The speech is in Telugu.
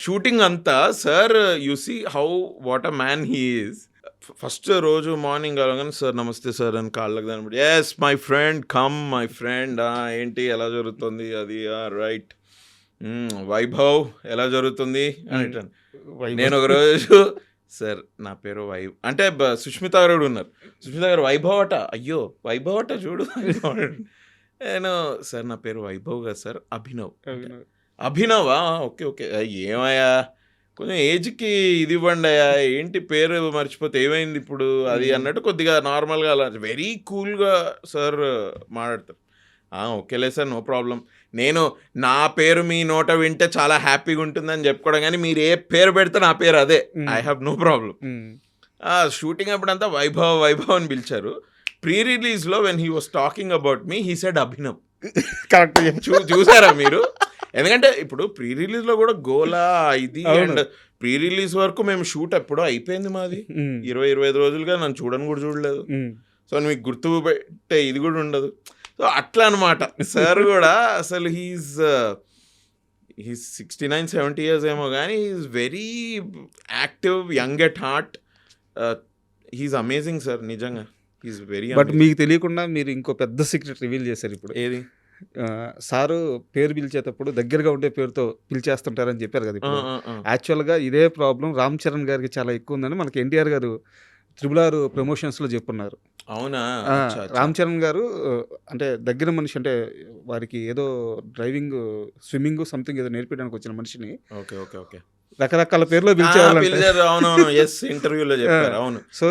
షూటింగ్ అంతా sir you see how what a man he is. First రోజు మార్నింగ్ అవగానే సార్ నమస్తే సార్ అని కాళ్ళకి దాని yes my friend come my friend ఏంటి ఎలా జరుగుతుంది అది రైట్ వైభవ్ ఎలా జరుగుతుంది అనేటాను. నేను ఒక రోజు సార్ నా పేరు అంటే సుష్మిత గారు కూడా ఉన్నారు. సుష్మిత గారు వైభవ్ అట, అయ్యో వైభవ్ అట చూడు నేను సార్ నా పేరు వైభవ్ కదా సార్, అభినవా ఓకే ఓకే ఏమయ్యా కొంచెం ఏజ్కి ఇది ఇవ్వండి అయ్యా, ఏంటి పేరు మర్చిపోతే ఏమైంది ఇప్పుడు అది అన్నట్టు కొద్దిగా నార్మల్గా అలా వెరీ కూల్గా సార్ మాట్లాడతారు. ఓకేలే సార్ నో ప్రాబ్లం, నేను నా పేరు మీ నోట వింటే చాలా హ్యాపీగా ఉంటుందని చెప్పుకోవడం, కానీ మీరు ఏ పేరు పెడితే నా పేరు అదే, I have no problem. Shooting అప్పుడంతా వైభవ్ వైభవ్ అని పిలిచారు. ప్రీ రిలీజ్లో when he was talking about me he said Abhinav. Correct. చూసారా మీరు? ఎందుకంటే ఇప్పుడు ప్రీ రిలీజ్లో కూడా గోలా ఇది అండ్ ప్రీ రిలీజ్ వరకు మేము షూట్ ఎప్పుడో అయిపోయింది మాది. 20-25 రోజులుగా నన్ను చూడని కూడా చూడలేదు. సో మీకు గుర్తు పెట్టే ఇది కూడా ఉండదు. సో అట్లా అనమాట. సార్ కూడా అసలు హీస్ 69-70 years ఏమో కానీ he's very active, young at heart. He's amazing sir నిజంగా. He's very. బట్ మీకు తెలియకుండా మీరు ఇంకో పెద్ద సీక్రెట్ రివీల్ చేశారు ఇప్పుడు. ఏది? సారు పేరు పిలిచేటప్పుడు దగ్గరగా ఉండే పేరుతో పిలిచేస్తుంటారని చెప్పారు కదా. ఇప్పుడు యాక్చువల్గా ఇదే ప్రాబ్లం రామ్ చరణ్ గారికి చాలా ఎక్కువ ఉందని మనకి ఎన్టీఆర్ గారు RRR ప్రమోషన్స్లో చెప్పున్నారు. అవునా? రామ్ చరణ్ గారు అంటే దగ్గర మనిషి, అంటే వారికి ఏదో డ్రైవింగ్, స్విమ్మింగ్ సంథింగ్ ఏదో నేర్పించడానికి వచ్చిన మనిషిని ఓకే ఓకే ఓకే రకరకాల పేర్లో పిలిచేవాళ్ళు. అవునవును, ఎస్ ఇంటర్వ్యూలో చెప్పారు. అవును. సో